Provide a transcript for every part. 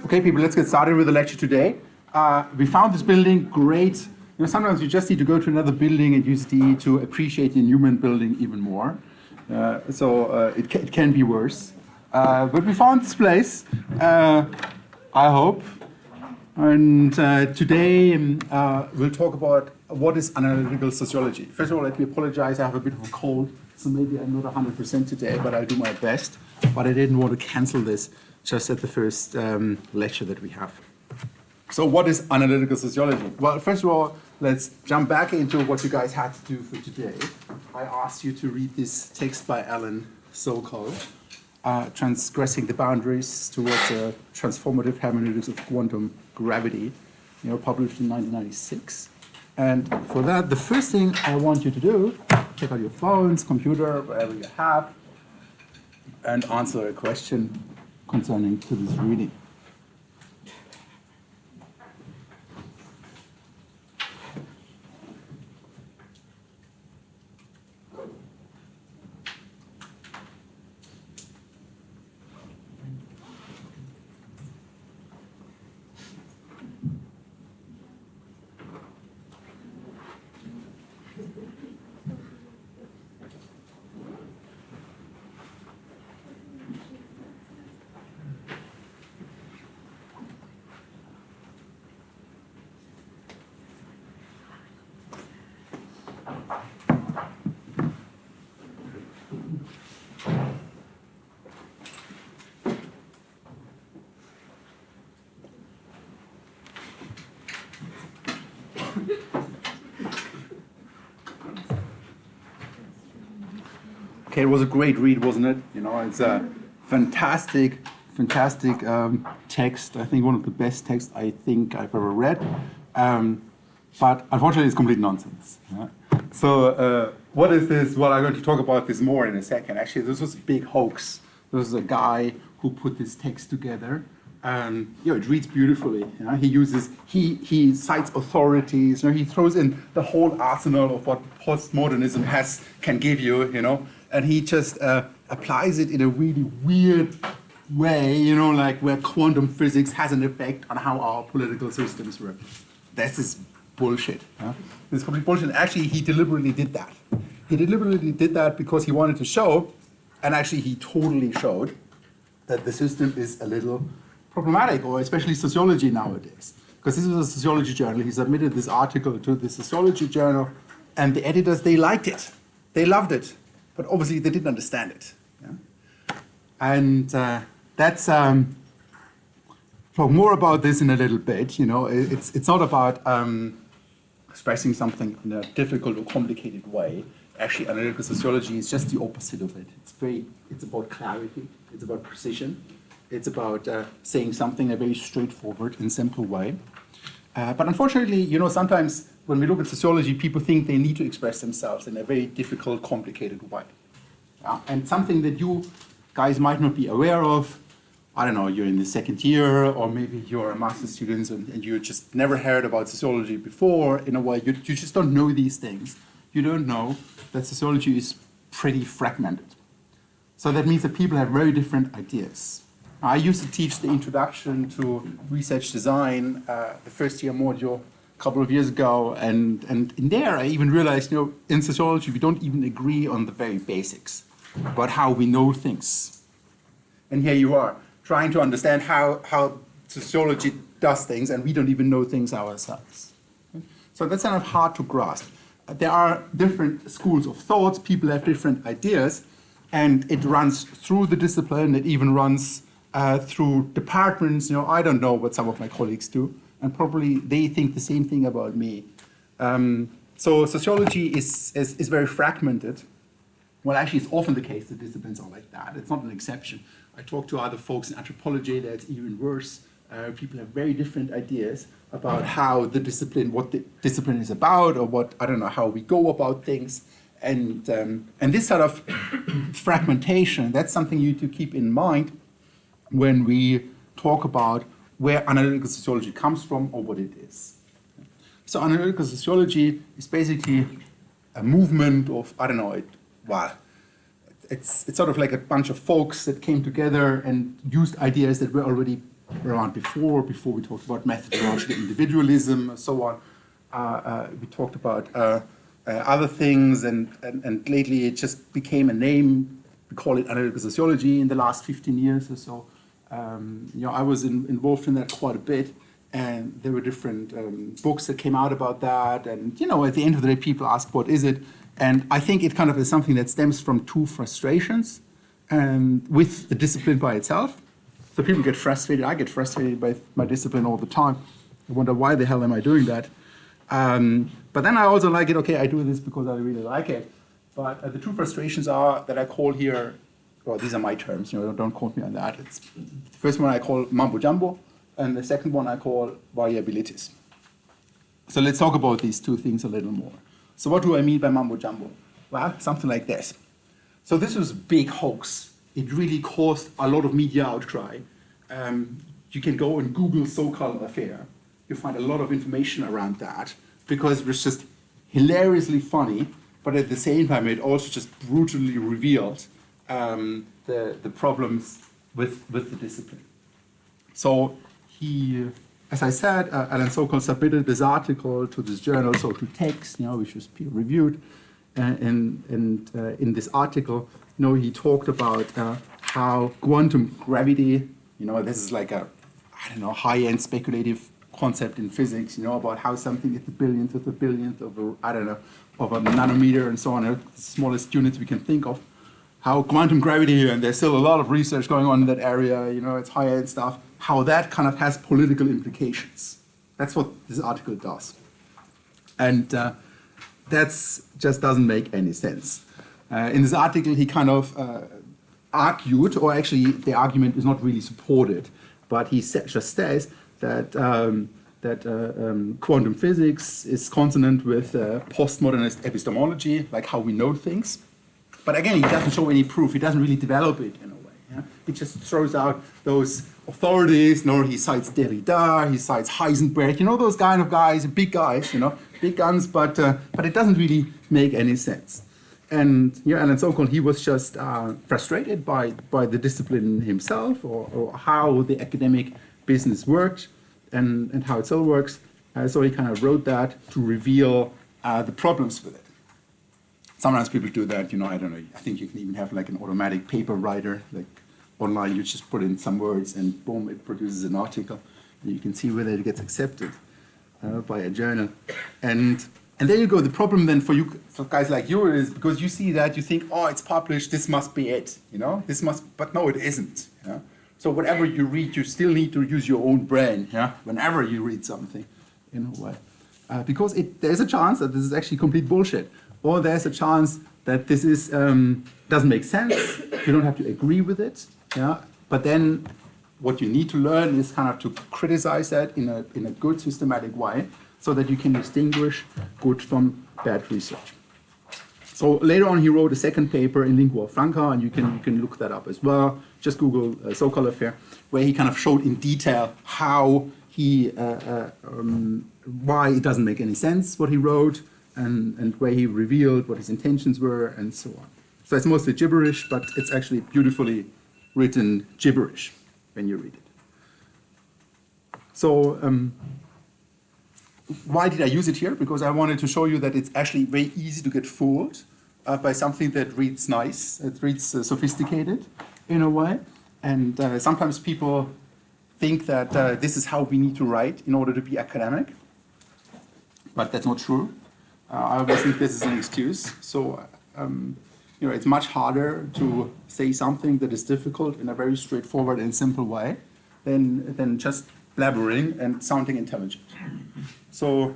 Okay, people, let's get started with the lecture today. We found this building great. You know, sometimes you just need to go to another building and you see to appreciate the Newman building even more. It can be worse. But we found this place, I hope. And today we'll talk about what is analytical sociology. First of all, let me apologize. I have a bit of a cold, so maybe I'm not 100% today, but I'll do my best. But I didn't want to cancel this just at the first lecture that we have. So what is analytical sociology? Well, first of all, let's jump back into what you guys had to do for today. I asked you to read this text by Alan Sokal, Transgressing the Boundaries Towards a Transformative Hermeneutics of Quantum Gravity, published in 1996. And for that, the first thing I want you to do, check out your phones, computer, whatever you have, and answer a question concerning to this reading. Okay, it was a great read, wasn't it? It's a fantastic text. I think one of the best texts I think I've ever read. But unfortunately, it's complete nonsense. Yeah? So what is this? Well, I'm going to talk about this more in a second. Actually, this was a big hoax. This was a guy who put this text together. It reads beautifully. He cites authorities. He throws in the whole arsenal of what postmodernism can give you. And he just applies it in a really weird way. Like where quantum physics has an effect on how our political systems work. This is bullshit. This is complete bullshit. Actually, he deliberately did that. He deliberately did that because he wanted to show, and actually he totally showed, that the system is a little problematic, or especially sociology nowadays. Because this was a sociology journal. He submitted this article to the sociology journal, and the editors, they liked it. They loved it. But obviously they didn't understand it. Yeah? And that's, talk more about this in a little bit. It's not about expressing something in a difficult or complicated way. Actually, analytical sociology is just the opposite of it. It's about clarity, it's about precision, it's about saying something in a very straightforward and simple way. But unfortunately, sometimes when we look at sociology, people think they need to express themselves in a very difficult, complicated way. And something that you guys might not be aware of, I don't know, you're in the second year, or maybe you're a master's student and you just never heard about sociology before, in a way, you just don't know these things. You don't know that sociology is pretty fragmented. So that means that people have very different ideas. I used to teach the introduction to research design, the first year module, a couple of years ago, and in there I even realized, in sociology we don't even agree on the very basics about how we know things. And here you are, trying to understand how sociology does things, and we don't even know things ourselves. So that's kind of hard to grasp. There are different schools of thoughts, people have different ideas, and it runs through the discipline, it even runs through departments. I don't know what some of my colleagues do, and probably they think the same thing about me. So sociology is very fragmented. Well, actually, it's often the case that disciplines are like that. It's not an exception. I talk to other folks in anthropology that's even worse. People have very different ideas about what the discipline is about, or how we go about things. And this sort of fragmentation, that's something you need to keep in mind when we talk about where analytical sociology comes from or what it is. So analytical sociology is basically a movement of, it's sort of like a bunch of folks that came together and used ideas that were already around before we talked about methodological individualism and so on. We talked about other things, and lately it just became a name. We call it analytical sociology in the last 15 years or so. I was involved in that quite a bit, and there were different books that came out about that. And at the end of the day, people ask, what is it? And I think it kind of is something that stems from two frustrations with the discipline by itself. So people get frustrated. I get frustrated by my discipline all the time. I wonder, why the hell am I doing that? But then I also like it. Okay, I do this because I really like it. But the two frustrations are that I call here, well, these are my terms, don't quote me on that. It's the first one I call mambo jumbo, and the second one I call variabilities. So let's talk about these two things a little more. So what do I mean by mambo jumbo? Well, something like this. So this was a big hoax. It really caused a lot of media outcry. You can go and Google so-called affair. You find a lot of information around that because it was just hilariously funny, but at the same time it also just brutally revealed the problems with the discipline. So he, as I said, Alan Sokol submitted this article to this journal, so to Text, which was peer-reviewed. And in this article, he talked about how quantum gravity, this is like a, high-end speculative concept in physics, about how something at the billionth of a nanometer and so on, the smallest units we can think of, how quantum gravity, and there's still a lot of research going on in that area, it's high-end stuff, how that kind of has political implications. That's what this article does. And that just doesn't make any sense. In this article, he kind of argued, or actually the argument is not really supported, but he just says that quantum physics is consonant with postmodernist epistemology, like how we know things. But again, he doesn't show any proof. He doesn't really develop it in a way. Yeah? He just throws out those authorities. He cites Derrida, he cites Heisenberg. Those kind of guys, big guys, big guns, but it doesn't really make any sense. And Alan Sokol, he was just frustrated by the discipline himself, or how the academic business worked and how it still works. So he kind of wrote that to reveal the problems with it. Sometimes people do that, I don't know, I think you can even have like an automatic paper writer, like online, you just put in some words and boom, it produces an article. And you can see whether it gets accepted by a journal. And there you go. The problem then for guys like you is because you see that, you think, oh, it's published, this must be it, but no, it isn't. Yeah? So whatever you read, you still need to use your own brain, whenever you read something, in a way. Because there's a chance that this is actually complete bullshit, or there's a chance that this is doesn't make sense. You don't have to agree with it, But then what you need to learn is kind of to criticize that in a good systematic way, so that you can distinguish good from bad research. So later on, he wrote a second paper in lingua franca, and you can look that up as well. Just Google so-called affair, where he kind of showed in detail how why it doesn't make any sense what he wrote, and where he revealed what his intentions were, and so on. So it's mostly gibberish, but it's actually beautifully written gibberish when you read it. So why did I use it here? Because I wanted to show you that it's actually very easy to get fooled by something that reads nice, it reads sophisticated in a way. And sometimes people think that this is how we need to write in order to be academic. But that's not true. I always think this is an excuse. So, it's much harder to say something that is difficult in a very straightforward and simple way than just blabbering and sounding intelligent. So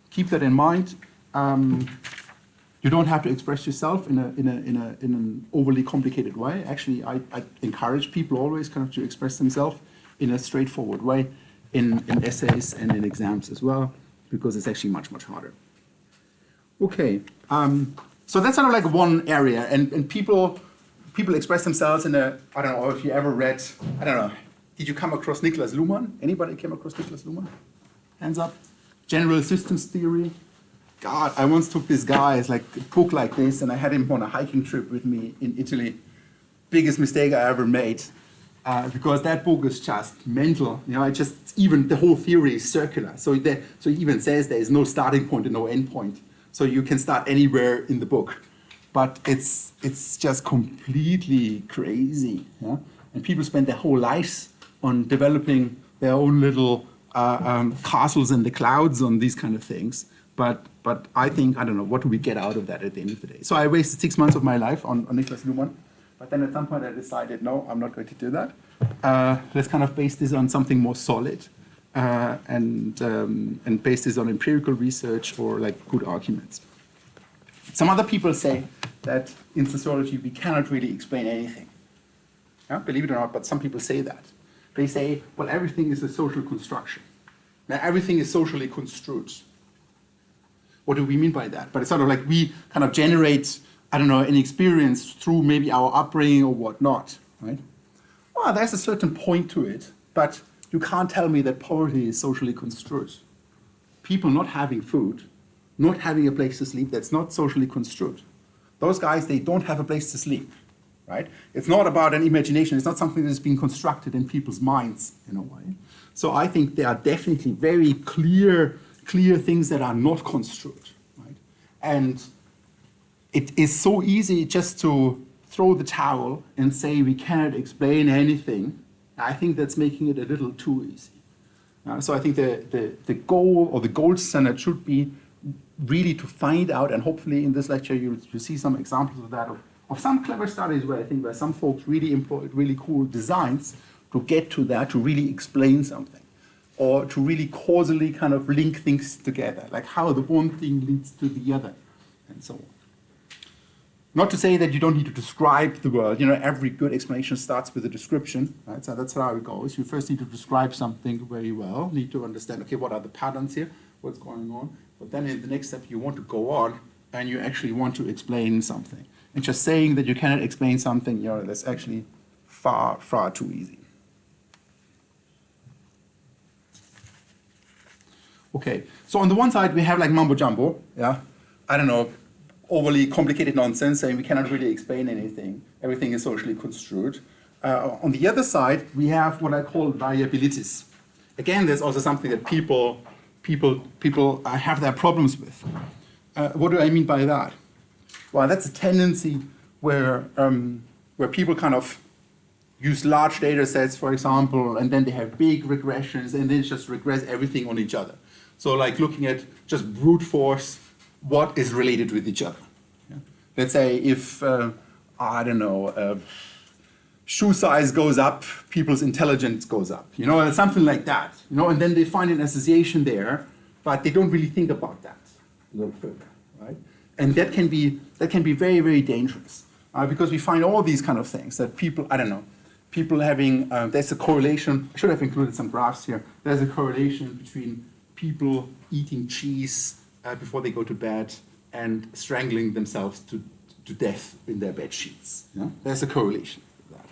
keep that in mind. You don't have to express yourself in an overly complicated way. Actually, I encourage people always kind of to express themselves in a straightforward way in essays and in exams as well, because it's actually much, much harder. Okay, so that's sort of like one area, and people express themselves in a, I don't know if you ever read, I don't know, did you come across Niklas Luhmann? Anybody came across Niklas Luhmann? Hands up. General systems theory. God, I once took this guy, it's like a book like this, and I had him on a hiking trip with me in Italy. Biggest mistake I ever made. because that book is just mental. You know, it just even the whole theory is circular. So so he even says there is no starting point and no end point. So you can start anywhere in the book, but it's just completely crazy. Yeah? And people spend their whole lives on developing their own little castles in the clouds on these kind of things. But I think, I don't know, what do we get out of that at the end of the day? So I wasted 6 months of my life on Niklas Luhmann. But then at some point I decided, no, I'm not going to do that. Let's kind of base this on something more solid and base this on empirical research or like good arguments. Some other people say that in sociology we cannot really explain anything. Yeah? Believe it or not, but some people say that. They say, well, everything is a social construction. Now, everything is socially construed. What do we mean by that? But it's sort of like we kind of generate, I don't know, an experience through maybe our upbringing or whatnot, right? Well, there's a certain point to it, but you can't tell me that poverty is socially construed. People not having food, not having a place to sleep, that's not socially construed. Those guys, they don't have a place to sleep, right? It's not about an imagination. It's not something that's been constructed in people's minds in a way. So I think there are definitely very clear things that are not construed, right? And it is so easy just to throw the towel and say we cannot explain anything. I think that's making it a little too easy. So I think the goal or the gold standard should be really to find out, and hopefully in this lecture you see some examples of that, of some clever studies where I think where some folks really employed really cool designs to get to that, to really explain something, or to really causally kind of link things together, like how the one thing leads to the other, and so on. Not to say that you don't need to describe the world. You know, every good explanation starts with a description, right? So that's how it goes. You first need to describe something very well, need to understand, okay, what are the patterns here, what's going on, but then in the next step you want to go on and you actually want to explain something. And just saying that you cannot explain something, you know, that's actually far, far too easy. Okay, so on the one side we have like mumbo jumbo, yeah, I don't know, overly complicated nonsense saying we cannot really explain anything. Everything is socially construed. On the other side, we have what I call variabilities. Again, there's also something that people have their problems with. What do I mean by that? Well, that's a tendency where people kind of use large data sets, for example, and then they have big regressions, and then just regress everything on each other. So like looking at just brute force, what is related with each other. Yeah. Let's say if, I don't know, shoe size goes up, people's intelligence goes up, you know, something like that, you know, and then they find an association there, but they don't really think about that a little further, right? And that can be very, very dangerous because we find all these kind of things that people, I don't know, people having, there's a correlation, I should have included some graphs here, there's a correlation between people eating cheese before they go to bed and strangling themselves to death in their bed sheets. Yeah? There's a correlation with that.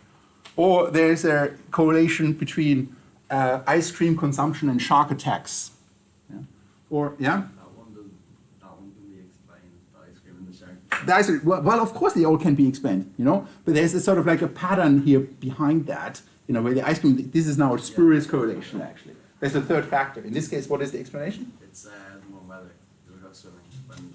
Or there's a correlation between ice cream consumption and shark attacks. Yeah? Or, yeah? That one can be explained, the ice cream and the shark. Well, of course they all can be explained, you know, but there's a sort of like a pattern here behind that, you know, where the ice cream, this is now a spurious correlation actually. There's a third factor. In this case, what is the explanation? It's more weather. You go swimming when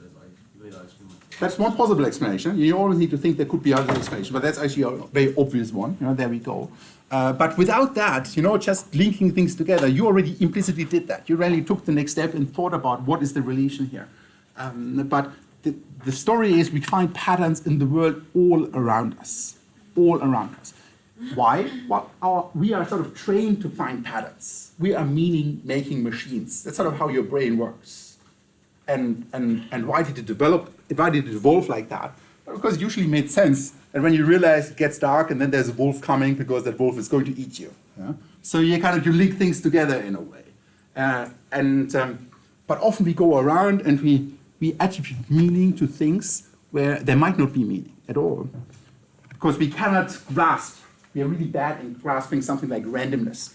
there's ice cream. That's one possible explanation. You always need to think there could be other explanations, but that's actually a very obvious one. You know, there we go. But without that, you know, just linking things together, you already implicitly did that. You really took the next step and thought about what is the relation here. But the story is we find patterns in the world all around us, all around us. Why? Well, we are sort of trained to find patterns. We are meaning-making machines. That's sort of how your brain works. And why did it develop? Why did it evolve like that? Well, because it usually made sense that when you realize it gets dark and then there's a wolf coming because that wolf is going to eat you. Yeah? So you link things together in a way. But often we go around and we attribute meaning to things where there might not be meaning at all. Because we cannot grasp. We are really bad in grasping something like randomness.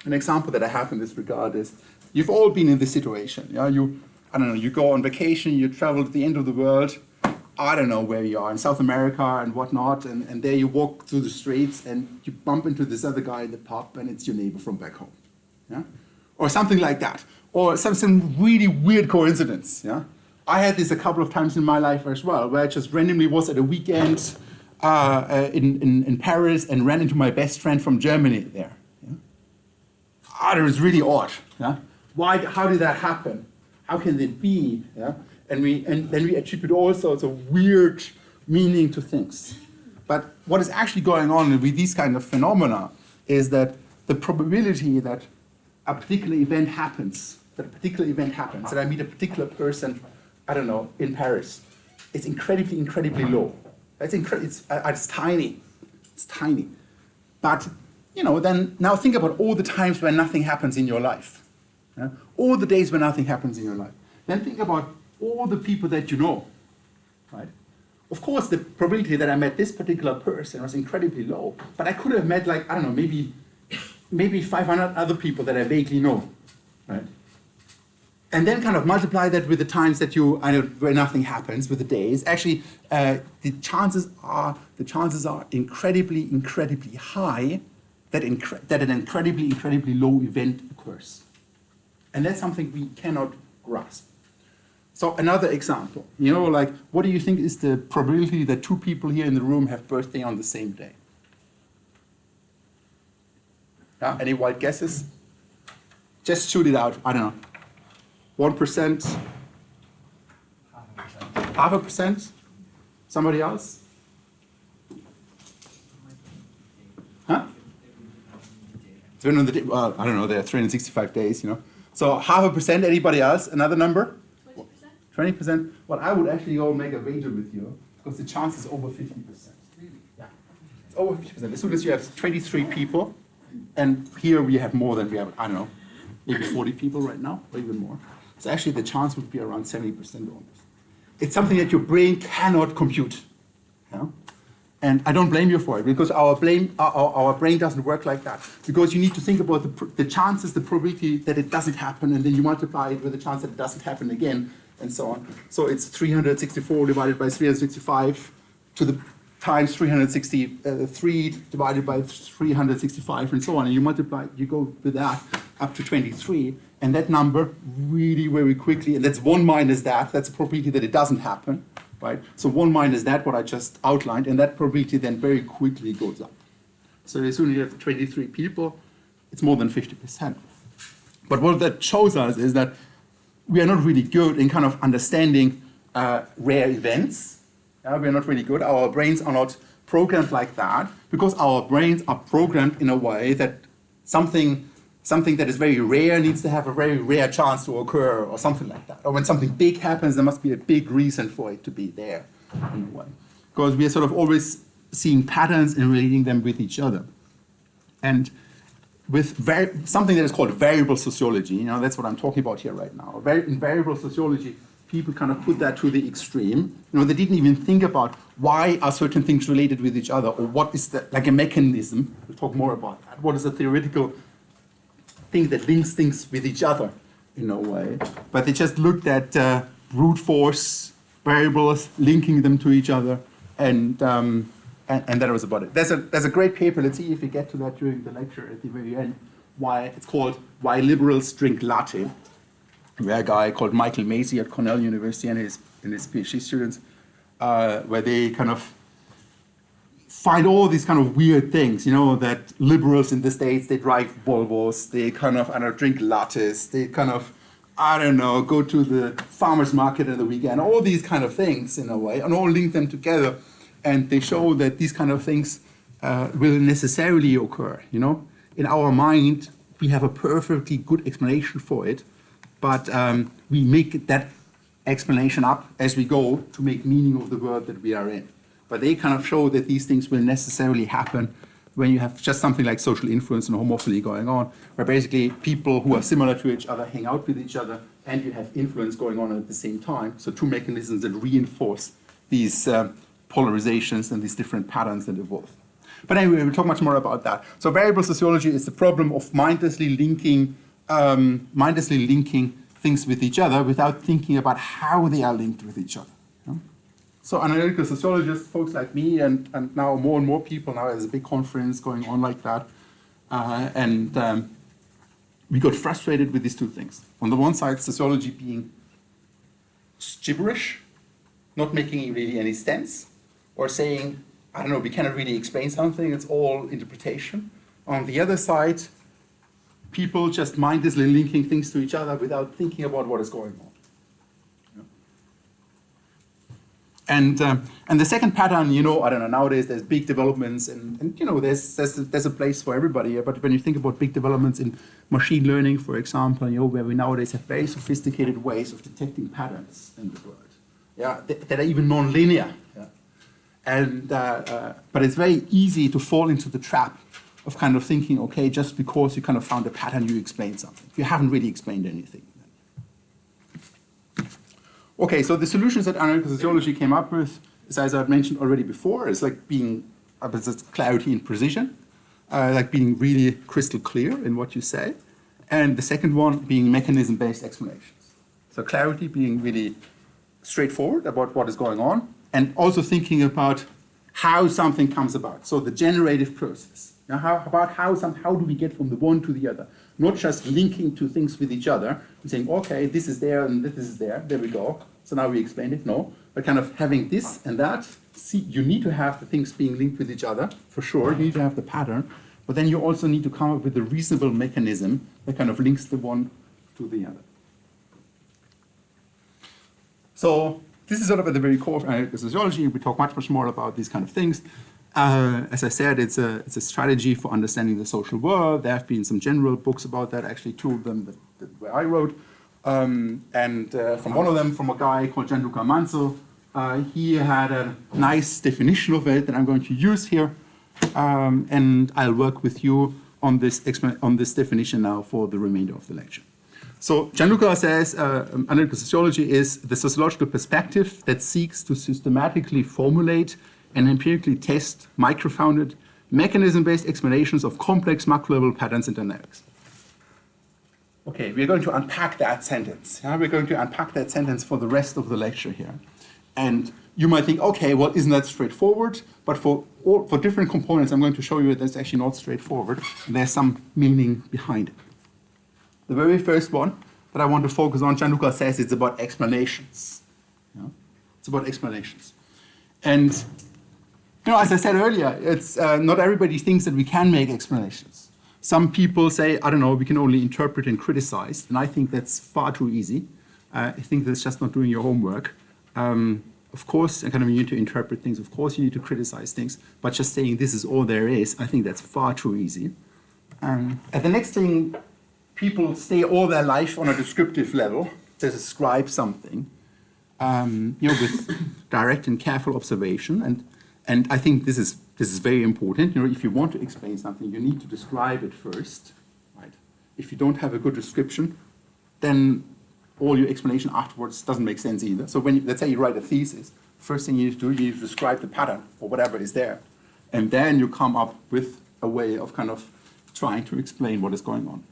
An example that I have in this regard is, you've all been in this situation. Yeah? You go on vacation, you travel to the end of the world, I don't know where you are, in South America and whatnot, and there you walk through the streets and you bump into this other guy in the pub and it's your neighbor from back home. Yeah? Or something like that. Or some really weird coincidence. Yeah? I had this a couple of times in my life as well, where I just randomly was at a weekend in Paris and ran into my best friend from Germany there. Yeah? It was really odd. Yeah? How did that happen? How can it be? Yeah? And then we attribute all sorts of weird meaning to things. But what is actually going on with these kind of phenomena is that the probability that a particular event happens, that I meet a particular person, I don't know, in Paris, it's incredibly, incredibly low. It's tiny. It's tiny. But, then now think about all the times when nothing happens in your life. Yeah? All the days when nothing happens in your life. Then think about all the people that you know, right? Of course, the probability that I met this particular person was incredibly low, but I could have met, like, I don't know, maybe 500 other people that I vaguely know, right? And then kind of multiply that with the times that where nothing happens, with the days. Actually, the chances are incredibly, incredibly high that an incredibly, incredibly low event occurs. And that's something we cannot grasp. So another example, like, what do you think is the probability that two people here in the room have birthday on the same day? Yeah, any wild guesses? Just shoot it out, I don't know. 1%? 0.5%? Somebody else? Huh? Well, I don't know, there are 365 days, So 0.5%, anybody else? Another number? 20%? Well, I would actually go and make a wager with you, because the chance is over 50%. Really? Yeah. It's over 50%. As soon as you have 23 people, and here we have more than we have, I don't know, maybe 40 people right now, or even more. So actually the chance would be around 70% almost. It's something that your brain cannot compute. Yeah? And I don't blame you for it, because our brain doesn't work like that. Because you need to think about the chances, the probability that it doesn't happen, and then you multiply it with the chance that it doesn't happen again, and so on. So it's 364 divided by 365 to the times 363 divided by 365, and so on. And you multiply, you go with that up to 23, and that number really very quickly, and that's 1 minus that, that's a probability that it doesn't happen, right? So 1 minus that, what I just outlined, and that probability then very quickly goes up. So as soon as you have 23 people, it's more than 50%. But what that shows us is that we are not really good in kind of understanding rare events. We are not really good. Our brains are not programmed like that, because our brains are programmed in a way that something that is very rare needs to have a very rare chance to occur, or something like that. Or when something big happens, there must be a big reason for it to be there in a way. Because we are sort of always seeing patterns and relating them with each other. And with something that is called variable sociology, that's what I'm talking about here right now. In variable sociology, people kind of put that to the extreme. They didn't even think about why are certain things related with each other, or what is like a mechanism. We'll talk more about that. What is a theoretical thing that links things with each other in a way? But they just looked at brute force variables, linking them to each other, and that was about it. There's a great paper. Let's see if we get to that during the lecture at the very end. It's called "Why Liberals Drink Latte," where a guy called Michael Macy at Cornell University and his PhD students, where they kind of find all these kind of weird things, that liberals in the States, they drive Volvos, they kind of, drink lattes, they kind of, go to the farmer's market on the weekend, all these kind of things in a way, and all link them together. And they show that these kind of things will necessarily occur, In our mind, we have a perfectly good explanation for it, but we make that explanation up as we go to make meaning of the world that we are in. But they kind of show that these things will necessarily happen when you have just something like social influence and homophily going on, where basically people who are similar to each other hang out with each other, and you have influence going on at the same time. So two mechanisms that reinforce these polarizations and these different patterns that evolve. But anyway, we'll talk much more about that. So variable sociology is the problem of mindlessly linking things with each other without thinking about how they are linked with each other. So analytical sociologists, folks like me, and now more and more people, now there's a big conference going on like that, we got frustrated with these two things. On the one side, sociology being just gibberish, not making really any sense, or saying, I don't know, we cannot really explain something, it's all interpretation. On the other side, people just mindlessly linking things to each other without thinking about what is going on. And the second pattern, I don't know, nowadays there's big developments and there's a place for everybody. But when you think about big developments in machine learning, for example, where we nowadays have very sophisticated ways of detecting patterns in the world, that are even non-linear. But it's very easy to fall into the trap of kind of thinking, okay, just because you kind of found a pattern, you explain something. You haven't really explained anything. Okay, so the solutions that analytical sociology came up with is, as I've mentioned already before, is like being clarity and precision, like being really crystal clear in what you say. And the second one being mechanism-based explanations. So clarity being really straightforward about what is going on, and also thinking about how something comes about. So the generative process. Now, how do we get from the one to the other? Not just linking two things with each other and saying, okay, this is there and this is there we go. So now we explained it, no. But kind of having this and that, see, you need to have the things being linked with each other, for sure, you need to have the pattern, but then you also need to come up with a reasonable mechanism that kind of links the one to the other. So this is sort of at the very core of analytical sociology. We talk much more about these kind of things. As I said, it's a strategy for understanding the social world. There have been some general books about that, actually two of them where I wrote. From one of them, from a guy called Gianluca Manzo, he had a nice definition of it that I'm going to use here. And I'll work with you on this definition now for the remainder of the lecture. So Gianluca says analytical sociology is the sociological perspective that seeks to systematically formulate and empirically test micro-founded, mechanism-based explanations of complex macro-level patterns and dynamics. Okay, we're going to unpack that sentence. We're going to unpack that sentence for the rest of the lecture here. And you might think, okay, well, isn't that straightforward? But for different components, I'm going to show you that that's actually not straightforward. And there's some meaning behind it. The very first one that I want to focus on, Gianluca says it's about explanations. It's about explanations. And as I said earlier, it's not everybody thinks that we can make explanations. Some people say, I don't know, we can only interpret and criticize, and I think that's far too easy. I think that's just not doing your homework. Of course, you need to interpret things. Of course, you need to criticize things. But just saying this is all there is, I think that's far too easy. And the next thing, people stay all their life on a descriptive level to describe something, with direct and careful observation. And I think this is very important. If you want to explain something, you need to describe it first, right? If you don't have a good description, then all your explanation afterwards doesn't make sense either. So let's say you write a thesis, first thing you need to do, you need to describe the pattern or whatever is there. And then you come up with a way of kind of trying to explain what is going on.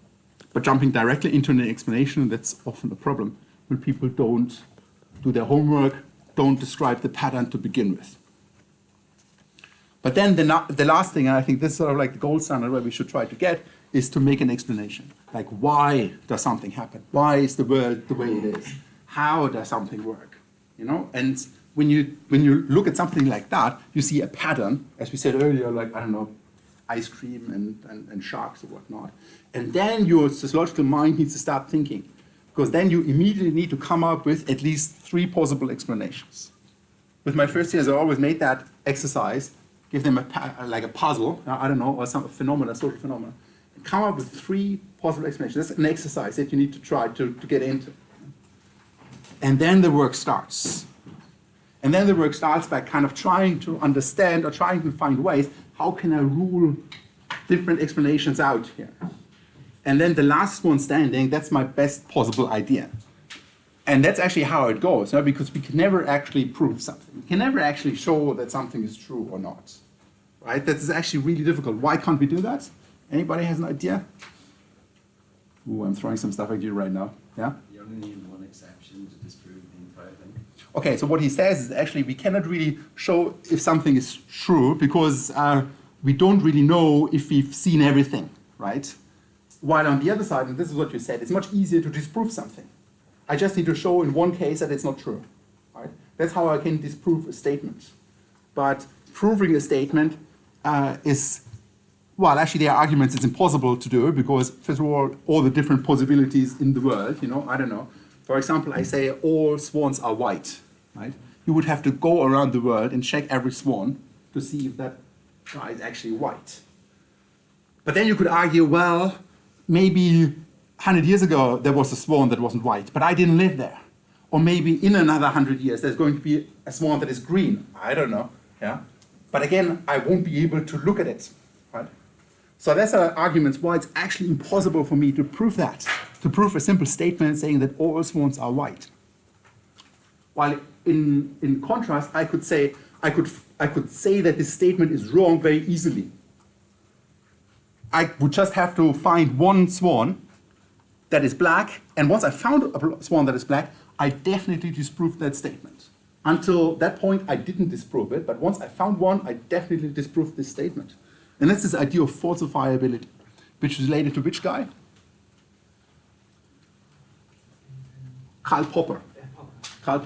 But jumping directly into an explanation, that's often a problem when people don't do their homework, don't describe the pattern to begin with. But then the last thing, and I think this is sort of like the gold standard where we should try to get, is to make an explanation. Like, why does something happen? Why is the world the way it is? How does something work? And when you look at something like that, you see a pattern, as we said earlier, like, I don't know, ice cream and sharks or whatnot. And then your sociological mind needs to start thinking, because then you immediately need to come up with at least 3 possible explanations. With my first years, I always made that exercise, give them like a puzzle, I don't know, or some phenomena, social phenomena, and come up with 3 possible explanations. That's an exercise that you need to try to get into. And then the work starts. And then the work starts by kind of trying to understand or trying to find ways, how can I rule different explanations out here? And then the last one standing, that's my best possible idea. And that's actually how it goes, because we can never actually prove something. We can never actually show that something is true or not, right? That is actually really difficult. Why can't we do that? Anybody has an idea? Ooh, I'm throwing some stuff at you right now. Yeah? You only need one exception to disprove the entire thing. Okay, so what he says is actually we cannot really show if something is true because we don't really know if we've seen everything, right? While on the other side, and this is what you said, it's much easier to disprove something. I just need to show in one case that it's not true, right? That's how I can disprove a statement. But proving a statement is, well, actually there are arguments it's impossible to do because, first of all the different possibilities in the world, you know, I don't know. For example, I say all swans are white, right? You would have to go around the world and check every swan to see if that guy is actually white. But then you could argue, well, maybe 100 years ago there was a swan that wasn't white, but I didn't live there. Or maybe in another 100 years there's going to be a swan that is green. I don't know. Yeah? But again, I won't be able to look at it. Right? So that's arguments why it's actually impossible for me to prove that, to prove a simple statement saying that all swans are white. While in contrast, I could say that this statement is wrong very easily. I would just have to find one swan that is black, and once I found a swan that is black, I definitely disproved that statement. Until that point, I didn't disprove it, but once I found one, I definitely disproved this statement. And that's this idea of falsifiability, which is related to which guy? Karl Popper. Karl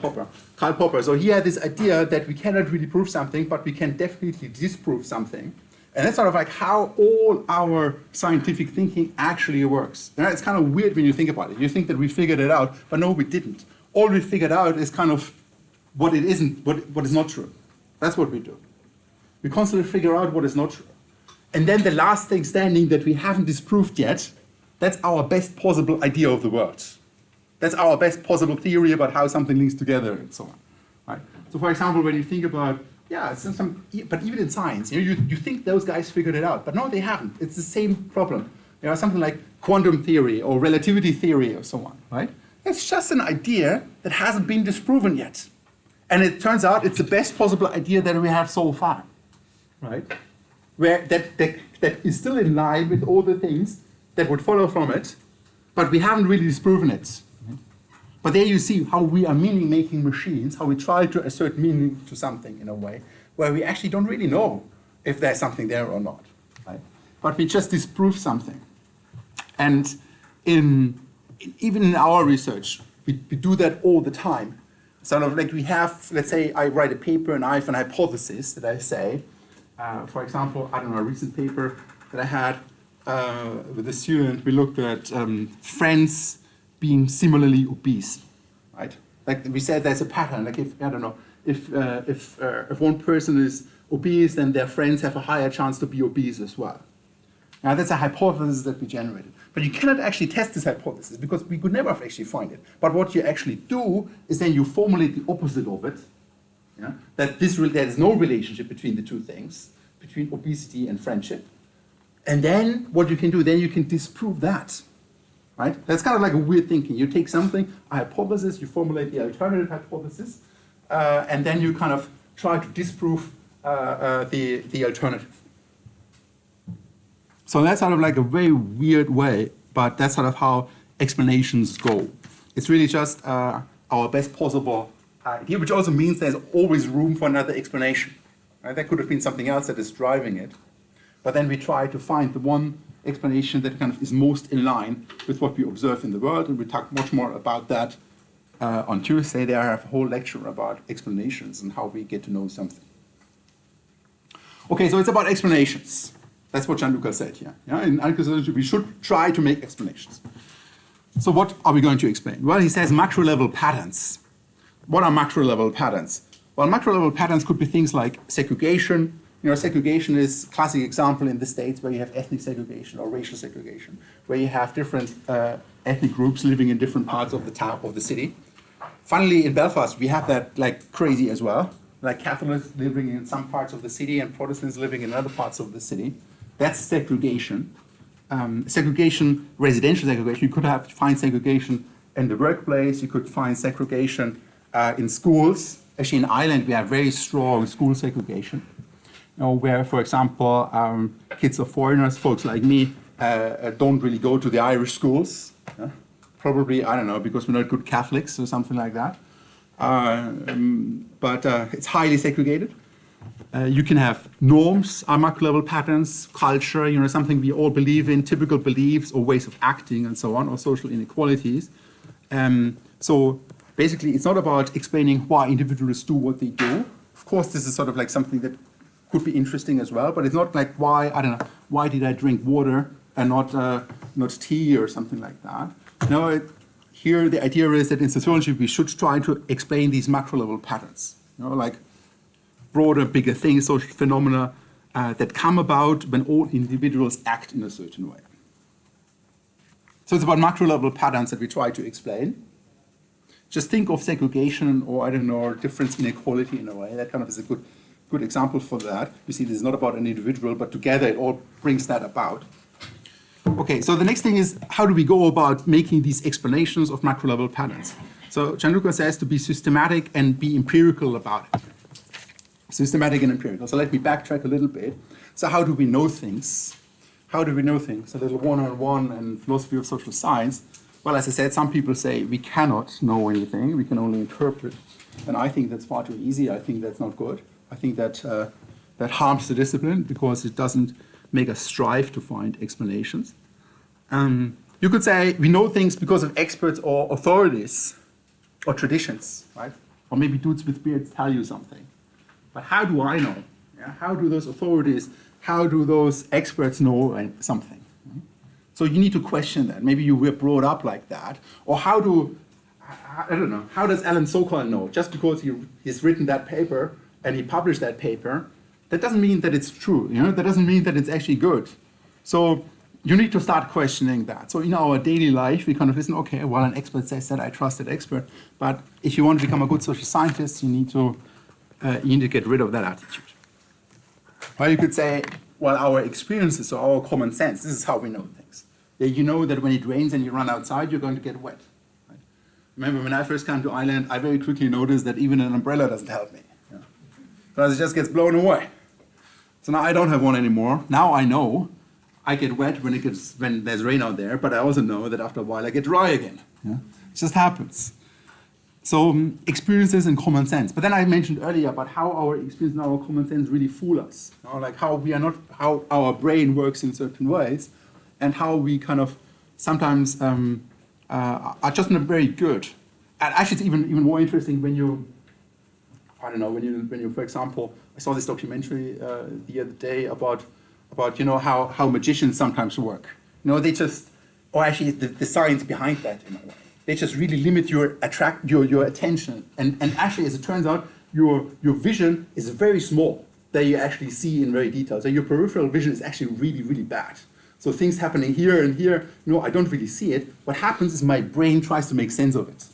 Popper. So he had this idea that we cannot really prove something, but we can definitely disprove something. And that's sort of like how all our scientific thinking actually works. You know, it's kind of weird when you think about it. You think that we figured it out, but no, we didn't. All we figured out is kind of what it isn't, what is not true. That's what we do. We constantly figure out what is not true. And then the last thing standing that we haven't disproved yet, that's our best possible idea of the world. That's our best possible theory about how something links together and so on. Right? So for example, when you think about, but even in science, you think those guys figured it out, but no, they haven't. It's the same problem. You know, something like quantum theory or relativity theory or so on, right? It's just an idea that hasn't been disproven yet. And it turns out it's the best possible idea that we have so far, right? Where that is still in line with all the things that would follow from it, but we haven't really disproven it. But there you see how we are meaning-making machines, how we try to assert meaning to something in a way where we actually don't really know if there's something there or not, right? But we just disprove something. And even in our research, we do that all the time. Sort of like we have, let's say I write a paper and I have an hypothesis that I say, for example, I don't know, a recent paper that I had with a student, we looked at friends being similarly obese, right? Like we said, there's a pattern. Like if I don't know, if one person is obese, then their friends have a higher chance to be obese as well. Now that's a hypothesis that we generated, but you cannot actually test this hypothesis because we could never actually find it. But what you actually do is then you formulate the opposite of it. Yeah? That there is no relationship between the two things, between obesity and friendship. And then what you can do, then you can disprove that. Right? That's kind of like a weird thinking. You take something, a hypothesis, you formulate the alternative hypothesis, and then you kind of try to disprove the alternative. So that's sort of like a very weird way, but that's sort of how explanations go. It's really just our best possible idea, which also means there's always room for another explanation. Right? There could have been something else that is driving it, but then we try to find the one explanation that kind of is most in line with what we observe in the world, and we talk much more about that on Tuesday. There I have a whole lecture about explanations and how we get to know something. Okay, so it's about explanations. That's what Gianluca said here. Yeah? In analytical sociology, we should try to make explanations. So what are we going to explain? Well, he says macro-level patterns. What are macro-level patterns? Well, macro-level patterns could be things like segregation. You know, segregation is a classic example in the States where you have ethnic segregation or racial segregation, where you have different ethnic groups living in different parts of the town, of the city. Funnily, in Belfast, we have that like crazy as well, like Catholics living in some parts of the city and Protestants living in other parts of the city. That's segregation. Segregation, residential segregation, you could find segregation in the workplace, you could find segregation in schools. Actually, in Ireland, we have very strong school segregation. You know, where, for example, kids of foreigners, folks like me, don't really go to the Irish schools. Probably, I don't know, because we're not good Catholics or something like that. But it's highly segregated. You can have norms, macro-level patterns, culture, something we all believe in, typical beliefs or ways of acting and so on, or social inequalities. So basically, it's not about explaining why individuals do what they do. Of course, this is sort of like something that could be interesting as well, but it's not like why did I drink water and not tea or something like that. No, here the idea is that in sociology we should try to explain these macro-level patterns, like broader, bigger things, social phenomena that come about when all individuals act in a certain way. So it's about macro-level patterns that we try to explain. Just think of segregation or, I don't know, difference inequality in a way. That kind of is a good example for that. You see, this is not about an individual, but together it all brings that about. Okay, so the next thing is, how do we go about making these explanations of macro-level patterns? So Gianluca says to be systematic and be empirical about it. Systematic and empirical. So let me backtrack a little bit. So how do we know things? How do we know things? A little one-on-one and philosophy of social science. Well, as I said, some people say we cannot know anything. We can only interpret. And I think that's far too easy. I think that's not good. I think that that harms the discipline because it doesn't make us strive to find explanations. You could say we know things because of experts or authorities or traditions, right? Or maybe dudes with beards tell you something. But how do I know? Yeah? How do those authorities, how do those experts know something? So you need to question that. Maybe you were brought up like that. Or I don't know, how does Alan Sokal know? Just because he's written that paper and he published that paper, that doesn't mean that it's true. That doesn't mean that it's actually good. So you need to start questioning that. So in our daily life, we kind of listen, okay, well, an expert says that, I trust that expert. But if you want to become a good social scientist, you need to get rid of that attitude. Or you could say, well, our experiences or our common sense, this is how we know things. You know that when it rains and you run outside, you're going to get wet. Right? Remember, when I first came to Ireland, I very quickly noticed that even an umbrella doesn't help me. Because it just gets blown away. So now I don't have one anymore. Now I know I get wet when there's rain out there, but I also know that after a while I get dry again. It just happens. So experiences and common sense. But then I mentioned earlier about how our experience and our common sense really fool us. Like how our brain works in certain ways, and how we kind of sometimes are just not very good. And actually, it's even more interesting when you, for example, I saw this documentary the other day about how magicians sometimes work. They just, or actually the science behind that in a way. They just really limit your attention. And actually, as it turns out, your vision is very small that you actually see in very detail. So your peripheral vision is actually really, really bad. So things happening here and here, I don't really see it. What happens is my brain tries to make sense of it.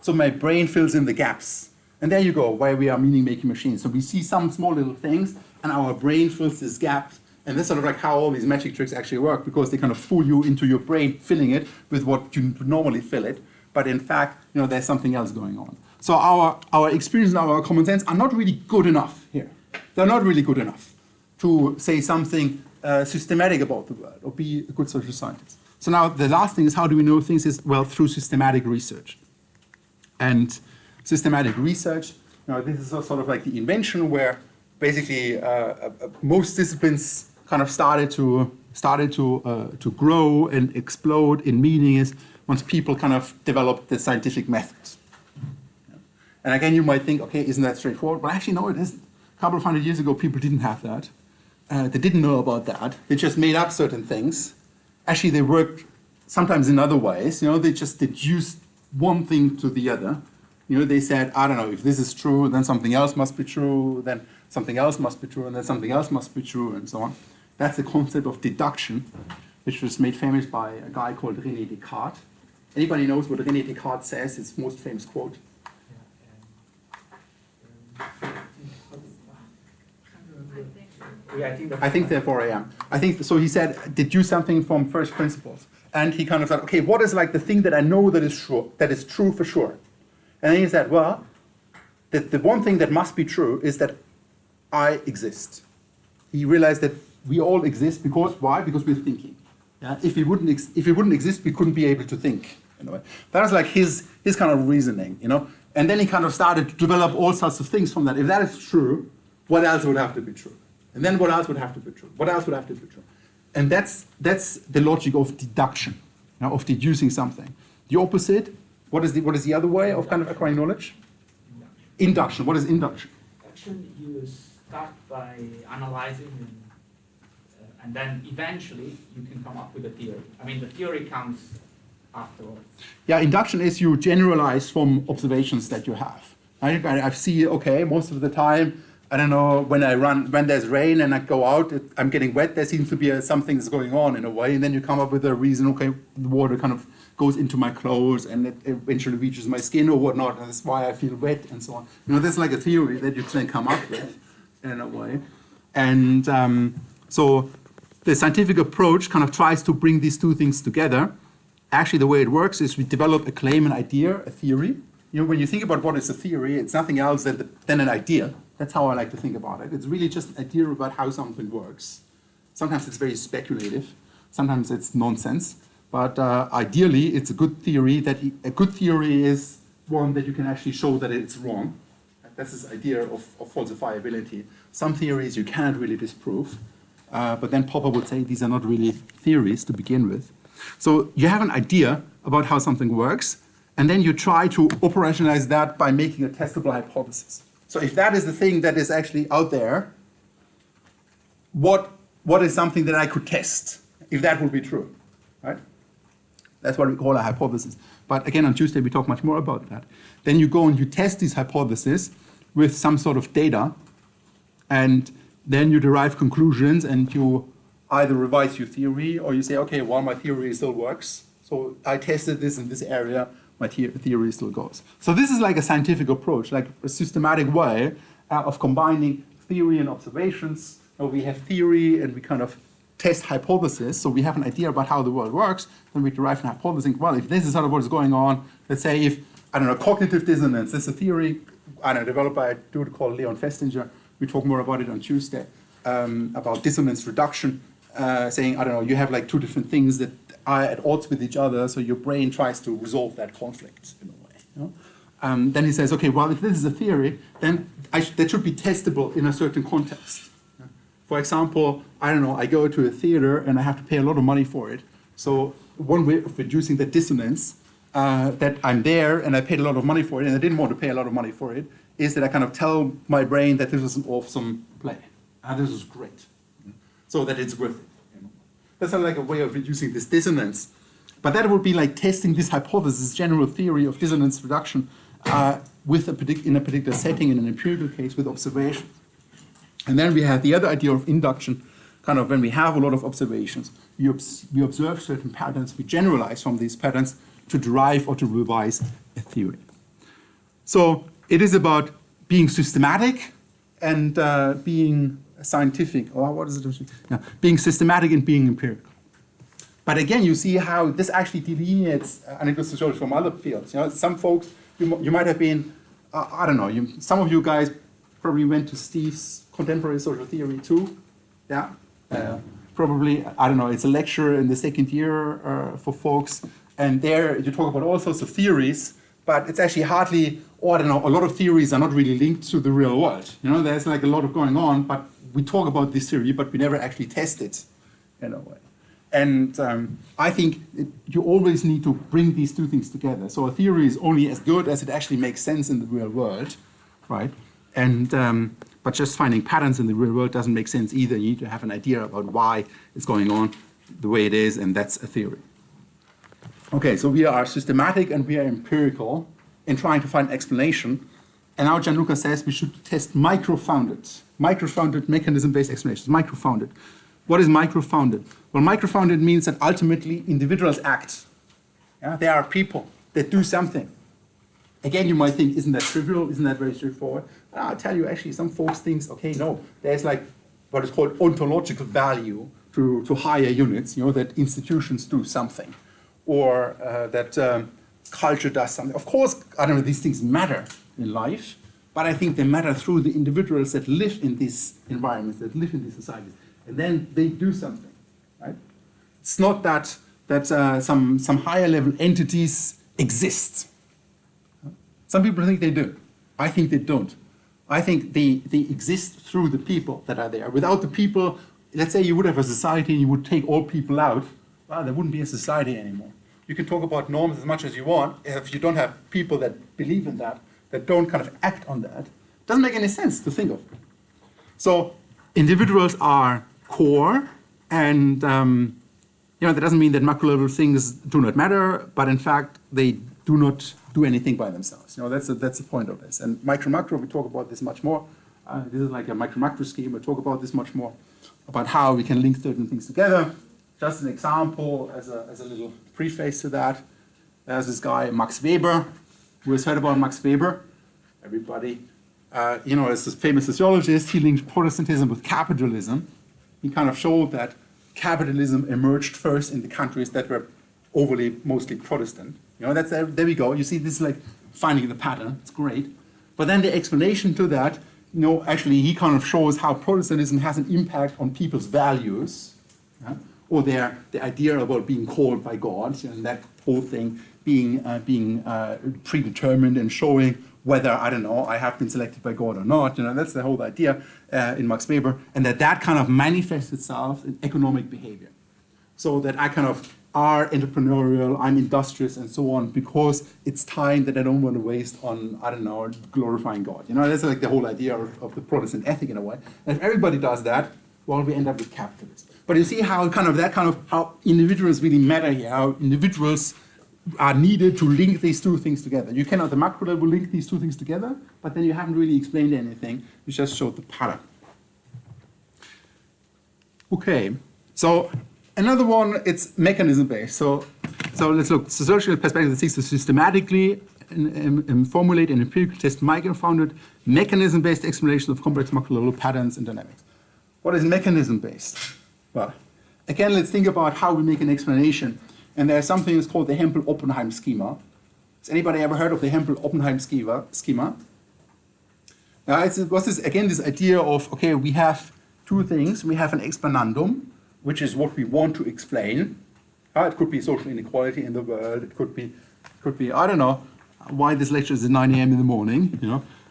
So my brain fills in the gaps. And there you go, why we are meaning-making machines. So we see some small little things, and our brain fills this gap. And that's sort of like how all these magic tricks actually work, because they kind of fool you into your brain filling it with what you normally fill it. But in fact, there's something else going on. So our experience and our common sense are not really good enough here. They're not really good enough to say something systematic about the world or be a good social scientist. So now the last thing is, how do we know things is, well, through systematic research. And systematic research, this is sort of like the invention where basically most disciplines kind of started to grow and explode in meaning is once people kind of developed the scientific methods. And again, you might think, okay, isn't that straightforward? But actually, no, it isn't. A couple of hundred years ago, people didn't have that. They didn't know about that. They just made up certain things. Actually, they worked sometimes in other ways. They just deduced one thing to the other. They said, I don't know, if this is true, then something else must be true, then something else must be true, and then something else must be true, and so on. That's the concept of deduction, which was made famous by a guy called René Descartes. Anybody knows what René Descartes says, his most famous quote? I think therefore I am. I think so. He said, deduce something from first principles, and he kind of said, okay, what is like the thing that I know that is true for sure? And then he said, well, the one thing that must be true is that I exist. He realized that we all exist because why? Because we're thinking. Yeah? If it wouldn't exist, we couldn't be able to think. In a way. That was like his kind of reasoning, you know. And then he kind of started to develop all sorts of things from that. If that is true, what else would have to be true? And then what else would have to be true? What else would have to be true? And that's the logic of deduction, you know, of deducing something. The opposite, what is the other way of kind of acquiring knowledge? Induction. What is induction? Induction, you start by analyzing and then eventually you can come up with a theory. I mean, the theory comes afterwards. Yeah, induction is you generalize from observations that you have. I see, okay, most of the time, I don't know, when there's rain and I go out, I'm getting wet, there seems to be something's going on in a way, and then you come up with a reason, okay, the water kind of goes into my clothes and it eventually reaches my skin or whatnot, and that's why I feel wet and so on. You know, there's like a theory that you can come up with in a way. And so the scientific approach kind of tries to bring these two things together. Actually, the way it works is we develop a claim, an idea, a theory. You know, when you think about what is a theory, it's nothing else than an idea. That's how I like to think about it. It's really just an idea about how something works. Sometimes it's very speculative. Sometimes it's nonsense. But ideally, it's a good theory. A good theory is one that you can actually show that it's wrong. That's this idea of falsifiability. Some theories you cannot really disprove. But then Popper would say these are not really theories to begin with. So you have an idea about how something works, and then you try to operationalize that by making a testable hypothesis. So if that is the thing that is actually out there, what is something that I could test, if that would be true, right? That's what we call a hypothesis. But again, on Tuesday, we talk much more about that. Then you go and you test these hypotheses with some sort of data, and then you derive conclusions, and you either revise your theory, or you say, okay, well, my theory still works. So I tested this in this area, my theory still goes. So this is like a scientific approach, like a systematic way of combining theory and observations. We have theory and we kind of test hypothesis. So we have an idea about how the world works, then we derive an hypothesis. Well, if this is sort of what is going on, let's say if, I don't know, cognitive dissonance, this is a theory, I don't know, developed by a dude called Leon Festinger. We talk more about it on Tuesday, about dissonance reduction, saying, I don't know, you have like two different things that are at odds with each other, so your brain tries to resolve that conflict in a way. You know? Then he says, okay, well, if this is a theory, then that should be testable in a certain context. For example, I don't know, I go to a theater and I have to pay a lot of money for it. So one way of reducing the dissonance that I'm there and I paid a lot of money for it and I didn't want to pay a lot of money for it is that I kind of tell my brain that this was an awesome play. This is great. So that it's worth it. That's not like a way of reducing this dissonance. But that would be like testing this hypothesis, general theory of dissonance reduction in a particular setting, in an empirical case with observation. And then we have the other idea of induction, kind of when we have a lot of observations, we observe certain patterns, we generalize from these patterns to derive or to revise a theory. So it is about being systematic and being scientific, or what is it? Yeah, being systematic and being empirical. But again, you see how this actually delineates analytical sociology from other fields. You know, some folks, you might have been, I don't know, some of you guys probably went to Steve's contemporary social theory too. Yeah, probably, I don't know, it's a lecture in the second year for folks. And there you talk about all sorts of theories, but it's actually hardly, or I don't know, a lot of theories are not really linked to the real world. You know, there's like a lot of going on, but we talk about this theory, but we never actually test it in a way. And I think you always need to bring these two things together. So a theory is only as good as it actually makes sense in the real world, right? And but just finding patterns in the real world doesn't make sense either. You need to have an idea about why it's going on the way it is, and that's a theory. Okay, so we are systematic and we are empirical in trying to find explanation. And now Gianluca says we should test micro-founded mechanism-based explanations, micro-founded. What is micro-founded? Well, micro-founded means that ultimately individuals act. Yeah? There are people that do something. Again, you might think, isn't that trivial? Isn't that very straightforward? I'll tell you, actually, some folks think, okay, no, there's like what is called ontological value to higher units, you know, that institutions do something, or that culture does something. Of course, I don't know, these things matter in life, but I think they matter through the individuals that live in these environments, that live in these societies, and then they do something, right? It's not that some higher level entities exist. Some people think they do. I think they don't. I think they exist through the people that are there. Without the people, let's say you would have a society and you would take all people out, well, there wouldn't be a society anymore. You can talk about norms as much as you want. If you don't have people that believe in that don't kind of act on that, it doesn't make any sense to think of. So individuals are core, and that doesn't mean that macro level things do not matter, but in fact they do not do anything by themselves. That's the point of this. And micro-macro, we talk about this much more. This is like a micro-macro scheme. We talk about this much more, about how we can link certain things together. Just an example as a little preface to that. There's this guy, Max Weber. Who has heard about Max Weber? Everybody. As this famous sociologist, he linked Protestantism with capitalism. He kind of showed that capitalism emerged first in the countries that were overly, mostly Protestant. There we go. You see, this is like finding the pattern. It's great. But then the explanation to that, actually he kind of shows how Protestantism has an impact on people's values, or the idea about being called by God, and that whole thing being predetermined and showing whether, I have been selected by God or not. That's the whole idea in Max Weber, and that kind of manifests itself in economic behavior. So that I kind of are entrepreneurial, I'm industrious, and so on, because it's time that I don't want to waste on, glorifying God. That's like the whole idea of the Protestant ethic in a way. And if everybody does that, well, we end up with capitalism. But you see how how individuals really matter here, how individuals are needed to link these two things together. You cannot, at the macro level, link these two things together, but then you haven't really explained anything. You just showed the pattern. Okay, so another one, it's mechanism-based. So let's look. Sociological perspective that seeks to systematically formulate an empirical test micro-founded mechanism-based explanation of complex macro-level patterns and dynamics. What is mechanism-based? Well, again, let's think about how we make an explanation. And there's something that's called the Hempel-Oppenheim schema. Has anybody ever heard of the Hempel-Oppenheim schema? Now, what's this? Again, this idea of, okay, we have two things. We have an explanandum, which is what we want to explain. It could be social inequality in the world. It could be I don't know, why this lecture is at 9 a.m. in the morning.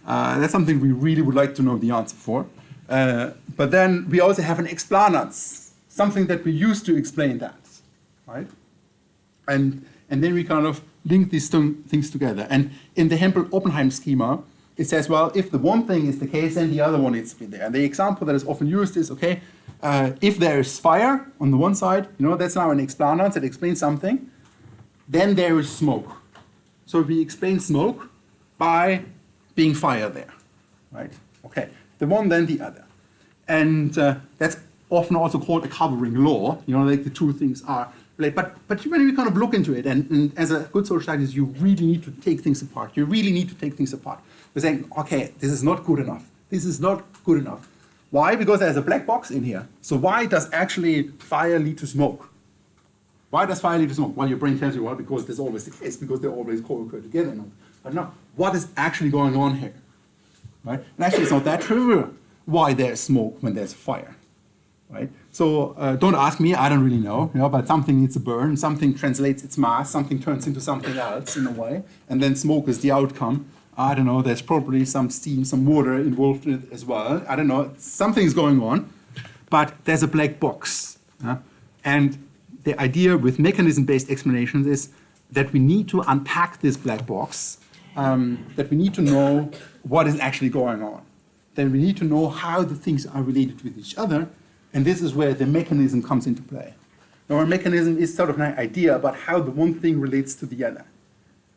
That's something we really would like to know the answer for. But then we also have an explanans, something that we use to explain that, right? And then we kind of link these things together. And in the Hempel-Oppenheim schema, it says, well, if the one thing is the case, then the other one needs to be there. And the example that is often used is, okay, if there is fire on the one side, that's now an explanans that explains something. Then there is smoke. So we explain smoke by being fire there, right? Okay, the one, then the other. And that's often also called a covering law, like the two things are related. But when you kind of look into it, and as a good social scientist, you really need to take things apart. You really need to take things apart. We're saying, okay, this is not good enough. This is not good enough. Why? Because there's a black box in here. So why does actually fire lead to smoke? Why does fire lead to smoke? Well, your brain tells you, well, because that's always the case, because they always co-occur together. But no, what is actually going on here? Right? And actually, it's not that trivial why there's smoke when there's fire. Right? So don't ask me, I don't really know, but something needs to burn, something translates its mass, something turns into something else in a way, and then smoke is the outcome. I don't know, there's probably some steam, some water involved in it as well. I don't know, something's going on, but there's a black box. And the idea with mechanism-based explanations is that we need to unpack this black box, that we need to know what is actually going on. Then we need to know how the things are related with each other, and this is where the mechanism comes into play. Now, a mechanism is sort of an idea about how the one thing relates to the other.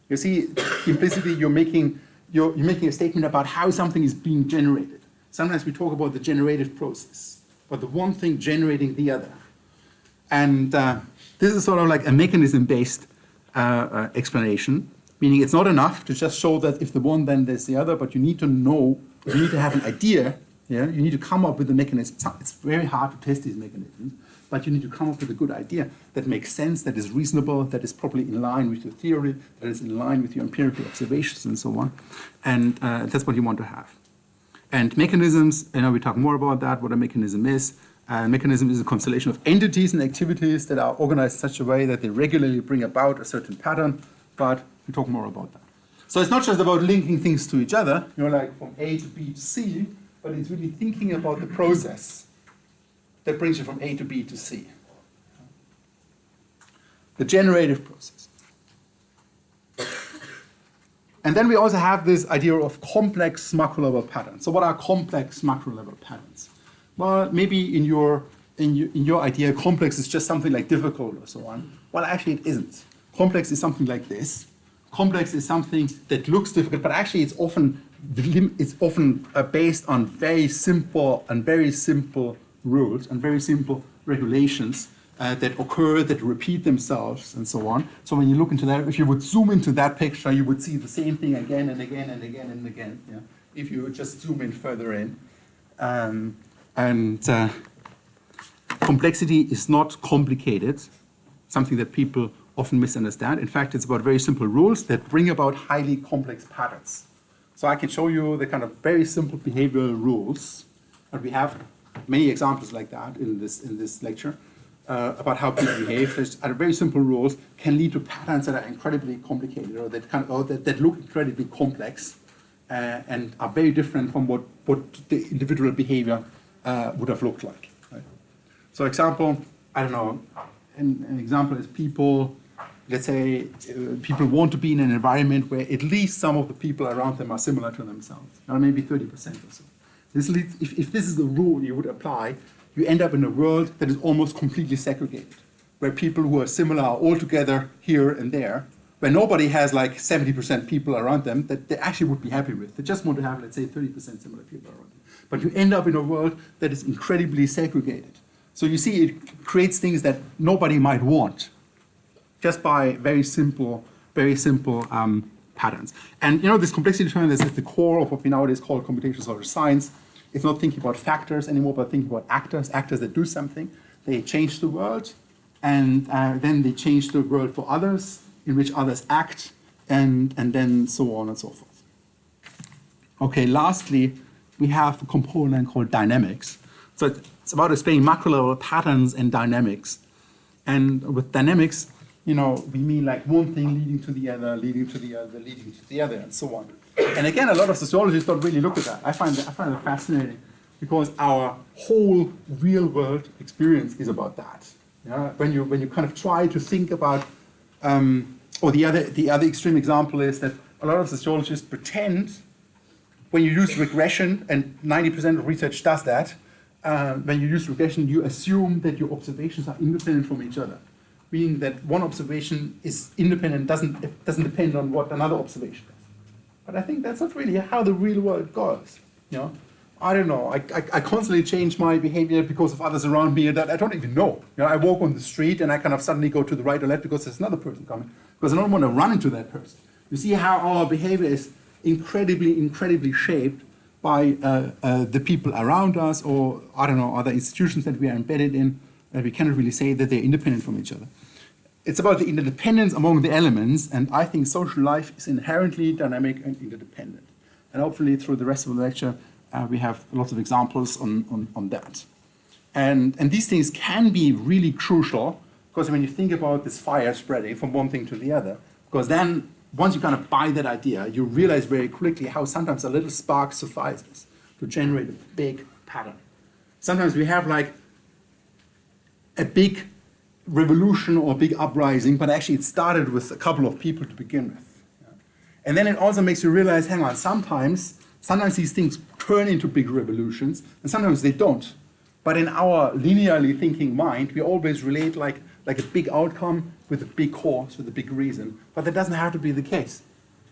You see, implicitly, you're making a statement about how something is being generated. Sometimes we talk about the generative process, but the one thing generating the other. And this is sort of like a mechanism-based explanation, meaning it's not enough to just show that if the one, then there's the other, but you need to know, you need to have an idea, you need to come up with a mechanism. It's very hard to test these mechanisms, but you need to come up with a good idea that makes sense, that is reasonable, that is properly in line with your theory, that is in line with your empirical observations and so on. And that's what you want to have. And mechanisms, we talk more about that, what a mechanism is. Mechanism is a constellation of entities and activities that are organized in such a way that they regularly bring about a certain pattern, but we talk more about that. So it's not just about linking things to each other, like from A to B to C, but it's really thinking about the process that brings you from A to B to C. The generative process. And then we also have this idea of complex macro-level patterns. So what are complex macro-level patterns? Well, maybe in your idea, complex is just something like difficult or so on. Well, actually it isn't. Complex is something like this. Complex is something that looks difficult, but actually it's often based on very simple rules and very simple regulations that occur, that repeat themselves, and so on. So when you look into that, if you would zoom into that picture, you would see the same thing again and again and again and again. Yeah? If you would just zoom in further in. Complexity is not complicated, something that people often misunderstand. In fact, it's about very simple rules that bring about highly complex patterns. So I can show you the kind of very simple behavioral rules, and we have many examples like that in this lecture about how people behave. Very simple rules can lead to patterns that are incredibly complicated, or that look incredibly complex and are very different from what the individual behavior would have looked like. Right? So example, I don't know, an example is people, let's say people want to be in an environment where at least some of the people around them are similar to themselves, or maybe 30% or so. This leads, if this is the rule you would apply, you end up in a world that is almost completely segregated, where people who are similar are all together here and there, where nobody has like 70% people around them that they actually would be happy with. They just want to have, let's say, 30% similar people around them. But you end up in a world that is incredibly segregated. So you see, it creates things that nobody might want, just by very simple patterns. And this complexity determinant is the core of what we nowadays call computational social science. It's not thinking about factors anymore, but thinking about actors that do something. They change the world, and then they change the world for others, in which others act, and then so on and so forth. Okay, lastly, we have a component called dynamics. So it's about explaining macro-level patterns and dynamics. And with dynamics, we mean like one thing leading to the other, leading to the other, leading to the other, and so on. And again, a lot of sociologists don't really look at that. I find it fascinating because our whole real-world experience is about that. Yeah? When you kind of try to think about, or the other extreme example is that a lot of sociologists pretend, when you use regression, and 90% of research does that, when you use regression, you assume that your observations are independent from each other, meaning that one observation is independent, doesn't depend on what another observation does. But I think that's not really how the real world goes. I don't know. I constantly change my behavior because of others around me that I don't even know. I walk on the street and I kind of suddenly go to the right or left because there's another person coming, because I don't want to run into that person. You see how our behavior is incredibly shaped by the people around us, or I don't know, other institutions that we are embedded in. We cannot really say that they're independent from each other. It's about the interdependence among the elements, and I think social life is inherently dynamic and interdependent. And hopefully through the rest of the lecture, we have lots of examples on that. And these things can be really crucial, because when you think about this fire spreading from one thing to the other, because then once you kind of buy that idea, you realize very quickly how sometimes a little spark suffices to generate a big pattern. Sometimes we have like a big revolution or a big uprising, but actually it started with a couple of people to begin with. Yeah. And then it also makes you realize, hang on, sometimes these things turn into big revolutions, and sometimes they don't. But in our linearly thinking mind, we always relate like a big outcome with a big cause, with a big reason. But that doesn't have to be the case.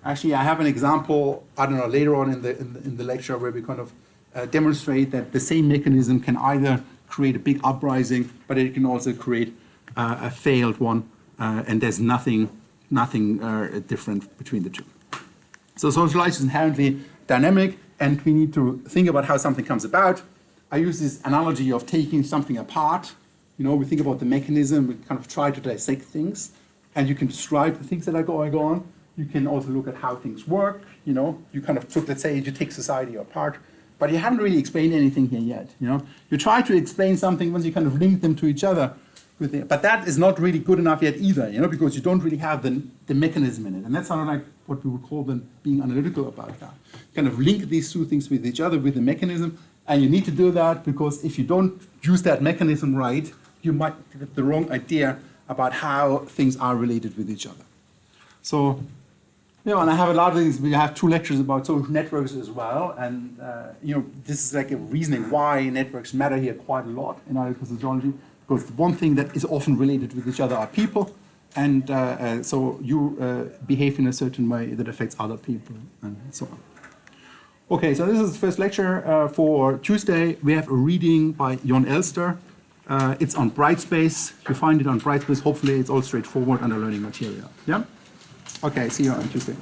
Actually, I have an example, I don't know, later on in the lecture where we kind of demonstrate that the same mechanism can either create a big uprising, but it can also create a failed one, and there's nothing different between the two. So social life is inherently dynamic, and we need to think about how something comes about. I use this analogy of taking something apart. We think about the mechanism, we kind of try to dissect things, and you can describe the things that are going on. You can also look at how things work. You kind of took, let's say, you take society apart. but you haven't really explained anything here yet. You try to explain something once you kind of link them to each other, but that is not really good enough yet either, because you don't really have the mechanism in it, and that's sort of like what we would call them being analytical about that. Kind of link these two things with each other with the mechanism, and you need to do that because if you don't use that mechanism right, you might get the wrong idea about how things are related with each other. So, and I have a lot of things. We have 2 lectures about social networks as well, and this is like a reasoning why networks matter here quite a lot in analytical sociology, because the one thing that is often related with each other are people, and so you behave in a certain way that affects other people, and so on. Okay, so this is the first lecture for Tuesday. We have a reading by Jon Elster. It's on Brightspace. You find it on Brightspace. Hopefully, it's all straightforward under learning material. Yeah. Okay, see you on Tuesday.